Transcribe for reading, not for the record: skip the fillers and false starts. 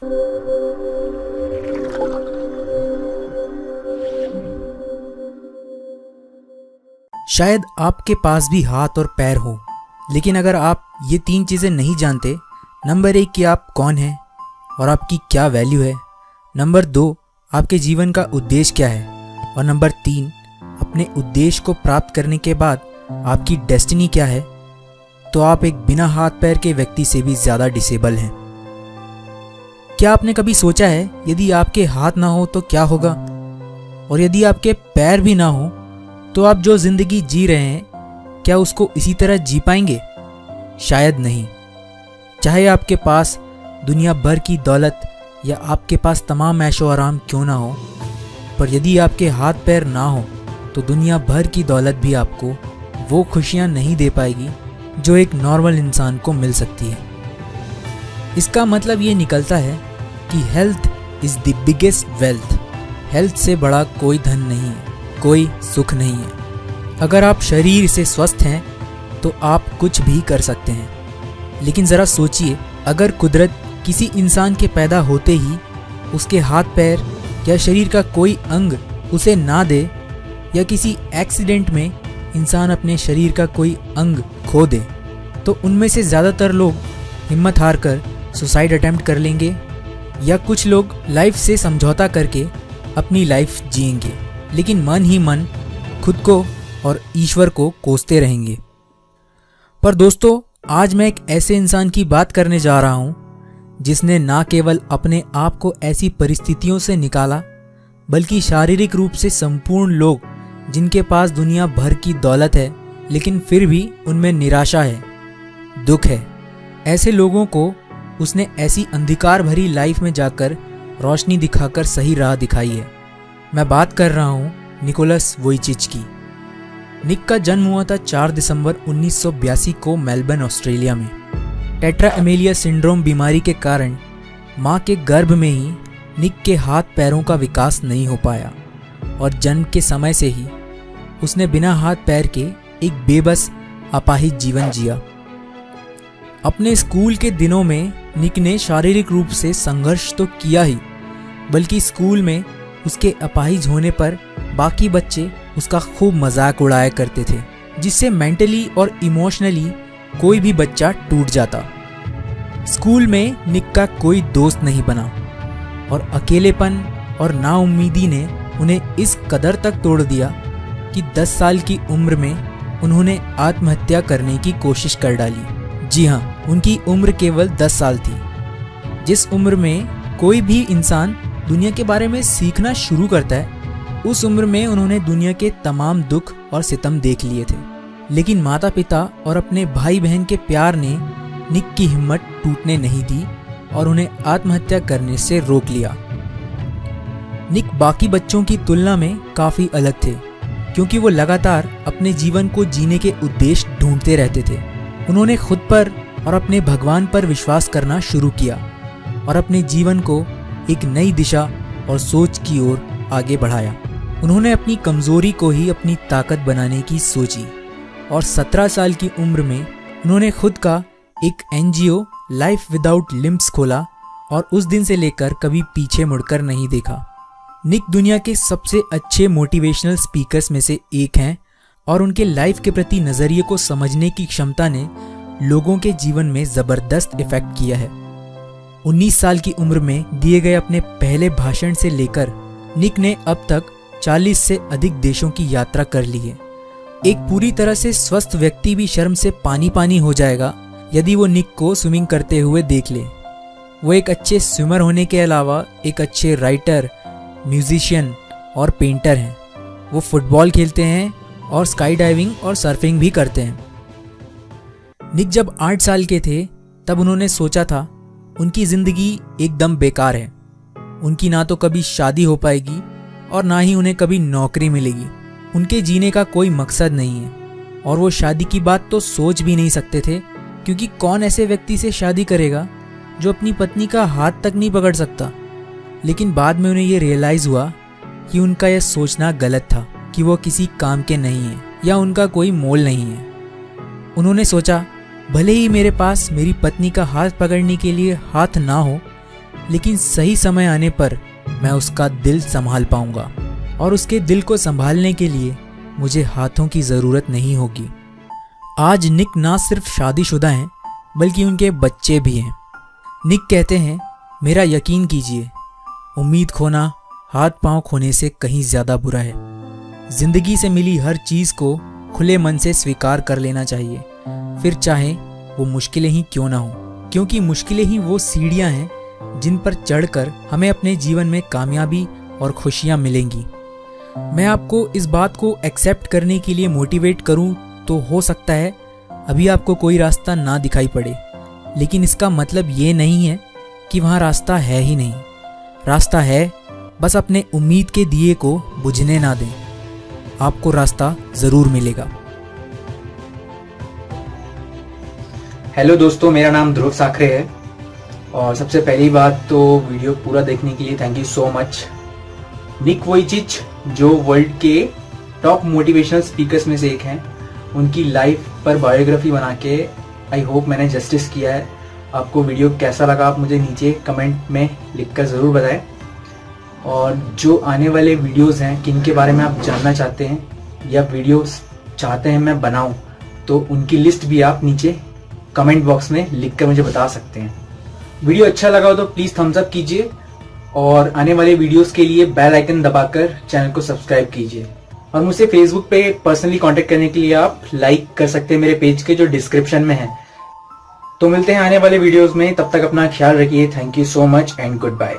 शायद आपके पास भी हाथ और पैर हो, लेकिन अगर आप ये 3 चीज़ें नहीं जानते, नंबर 1 कि आप कौन हैं और आपकी क्या वैल्यू है, नंबर 2 आपके जीवन का उद्देश्य क्या है, और नंबर 3 अपने उद्देश्य को प्राप्त करने के बाद आपकी डेस्टिनी क्या है, तो आप एक बिना हाथ पैर के व्यक्ति से भी ज़्यादा डिसेबल हैं। क्या आपने कभी सोचा है यदि आपके हाथ ना हो तो क्या होगा, और यदि आपके पैर भी ना हो तो आप जो जिंदगी जी रहे हैं क्या उसको इसी तरह जी पाएंगे? शायद नहीं। चाहे आपके पास दुनिया भर की दौलत या आपके पास तमाम ऐशो आराम क्यों ना हो, पर यदि आपके हाथ पैर ना हो तो दुनिया भर की दौलत भी आपको वो खुशियाँ नहीं दे पाएगी जो एक नॉर्मल इंसान को मिल सकती है। इसका मतलब ये निकलता है कि health is the biggest wealth. Health से बड़ा कोई धन नहीं है, कोई सुख नहीं है। अगर आप शरीर से स्वस्थ हैं तो आप कुछ भी कर सकते हैं। लेकिन ज़रा सोचिए, अगर कुदरत किसी इंसान के पैदा होते ही उसके हाथ पैर या शरीर का कोई अंग उसे ना दे, या किसी एक्सीडेंट में इंसान अपने शरीर का कोई अंग खो दे, तो उनमें से ज़्यादातर लोग हिम्मत हार कर सुसाइड अटेम्प्ट कर लेंगे, या कुछ लोग लाइफ से समझौता करके अपनी लाइफ जिएंगे, लेकिन मन ही मन खुद को और ईश्वर को कोसते रहेंगे। पर दोस्तों, आज मैं एक ऐसे इंसान की बात करने जा रहा हूँ जिसने ना केवल अपने आप को ऐसी परिस्थितियों से निकाला, बल्कि शारीरिक रूप से संपूर्ण लोग जिनके पास दुनिया भर की दौलत है लेकिन फिर भी उनमें निराशा है, दुख है, ऐसे लोगों को उसने ऐसी अंधकार भरी लाइफ में जाकर रोशनी दिखाकर सही राह दिखाई है। मैं बात कर रहा हूँ निकोलस वोइचिच की। निक का जन्म हुआ था 4 दिसंबर 1982 को मेलबर्न, ऑस्ट्रेलिया में। टेट्रा एमेलिया सिंड्रोम बीमारी के कारण माँ के गर्भ में ही निक के हाथ पैरों का विकास नहीं हो पाया और जन्म के समय से ही उसने बिना हाथ पैर के एक बेबस अपाहिज जीवन जिया। अपने स्कूल के दिनों में निक ने शारीरिक रूप से संघर्ष तो किया ही, बल्कि स्कूल में उसके अपाहिज होने पर बाकी बच्चे उसका खूब मजाक उड़ाया करते थे, जिससे मेंटली और इमोशनली कोई भी बच्चा टूट जाता। स्कूल में निक का कोई दोस्त नहीं बना और अकेलेपन और नाउम्मीदी ने उन्हें इस कदर तक तोड़ दिया कि 10 साल की उम्र में उन्होंने आत्महत्या करने की कोशिश कर डाली। जी हाँ, उनकी उम्र केवल 10 साल थी। जिस उम्र में कोई भी इंसान दुनिया के बारे में सीखना शुरू करता है, उस उम्र में उन्होंने दुनिया के तमाम दुख और सितम देख लिए थे। लेकिन माता पिता और अपने भाई बहन के प्यार ने निक की हिम्मत टूटने नहीं दी और उन्हें आत्महत्या करने से रोक लिया। निक बाकी बच्चों की तुलना में काफ़ी अलग थे, क्योंकि वो लगातार अपने जीवन को जीने के उद्देश्य ढूंढते रहते थे। उन्होंने खुद पर और अपने भगवान पर विश्वास करना शुरू किया और अपने जीवन को एक नई दिशा और सोच की ओर आगे बढ़ाया। उन्होंने अपनी कमज़ोरी को ही अपनी ताकत बनाने की सोची और 17 साल की उम्र में उन्होंने खुद का एक NGO लाइफ विदाउट लिम्ब्स खोला और उस दिन से लेकर कभी पीछे मुड़कर नहीं देखा। निक दुनिया के सबसे अच्छे मोटिवेशनल स्पीकर्स में से एक हैं और उनके लाइफ के प्रति नज़रिए को समझने की क्षमता ने लोगों के जीवन में ज़बरदस्त इफेक्ट किया है। 19 साल की उम्र में दिए गए अपने पहले भाषण से लेकर निक ने अब तक 40 से अधिक देशों की यात्रा कर ली है। एक पूरी तरह से स्वस्थ व्यक्ति भी शर्म से पानी पानी हो जाएगा यदि वो निक को स्विमिंग करते हुए देख ले। वो एक अच्छे स्विमर होने के अलावा एक अच्छे राइटर, म्यूजिशियन और पेंटर हैं। वो फुटबॉल खेलते हैं और स्काई डाइविंग और सर्फिंग भी करते हैं। निक जब 8 साल के थे तब उन्होंने सोचा था उनकी ज़िंदगी एकदम बेकार है। उनकी ना तो कभी शादी हो पाएगी और ना ही उन्हें कभी नौकरी मिलेगी। उनके जीने का कोई मकसद नहीं है और वो शादी की बात तो सोच भी नहीं सकते थे, क्योंकि कौन ऐसे व्यक्ति से शादी करेगा जो अपनी पत्नी का हाथ तक नहीं पकड़ सकता। लेकिन बाद में उन्हें ये रियलाइज़ हुआ कि उनका यह सोचना गलत था कि वो किसी काम के नहीं है या उनका कोई मोल नहीं है। उन्होंने सोचा, भले ही मेरे पास मेरी पत्नी का हाथ पकड़ने के लिए हाथ ना हो, लेकिन सही समय आने पर मैं उसका दिल संभाल पाऊंगा, और उसके दिल को संभालने के लिए मुझे हाथों की ज़रूरत नहीं होगी। आज निक ना सिर्फ शादीशुदा हैं बल्कि उनके बच्चे भी हैं। निक कहते हैं, मेरा यकीन कीजिए, उम्मीद खोना हाथ पांव खोने से कहीं ज़्यादा बुरा है। ज़िंदगी से मिली हर चीज़ को खुले मन से स्वीकार कर लेना चाहिए, फिर चाहे वो मुश्किलें ही क्यों ना हो, क्योंकि मुश्किलें ही वो सीढ़ियाँ हैं जिन पर चढ़कर हमें अपने जीवन में कामयाबी और खुशियाँ मिलेंगी। मैं आपको इस बात को एक्सेप्ट करने के लिए मोटिवेट करूँ तो हो सकता है अभी आपको कोई रास्ता ना दिखाई पड़े, लेकिन इसका मतलब ये नहीं है कि वहाँ रास्ता है ही नहीं। रास्ता है, बस अपने उम्मीद के दिए को बुझने ना दें, आपको रास्ता ज़रूर मिलेगा। हेलो दोस्तों, मेरा नाम ध्रुव साखरे है और सबसे पहली बात तो वीडियो पूरा देखने के लिए थैंक यू सो मच। निक वोइचिच जो वर्ल्ड के टॉप मोटिवेशनल स्पीकर्स में से एक हैं, उनकी लाइफ पर बायोग्राफी बना के आई होप मैंने जस्टिस किया है। आपको वीडियो कैसा लगा आप मुझे नीचे कमेंट में लिखकर ज़रूर बताएं, और जो आने वाले वीडियोस हैं किन के बारे में आप जानना चाहते हैं या वीडियोस चाहते हैं मैं बनाऊं, तो उनकी लिस्ट भी आप नीचे कमेंट बॉक्स में लिखकर मुझे बता सकते हैं। वीडियो अच्छा लगा हो तो प्लीज़ थम्स अप कीजिए, और आने वाले वीडियोस के लिए बेल आइकन दबाकर चैनल को सब्सक्राइब कीजिए। और मुझसे फेसबुक पे पर्सनली कांटेक्ट करने के लिए आप लाइक कर सकते हैं मेरे पेज के जो डिस्क्रिप्शन में है। तो मिलते हैं आने वाले वीडियोस में, तब तक अपना ख्याल रखिए। Thank you so much and good bye.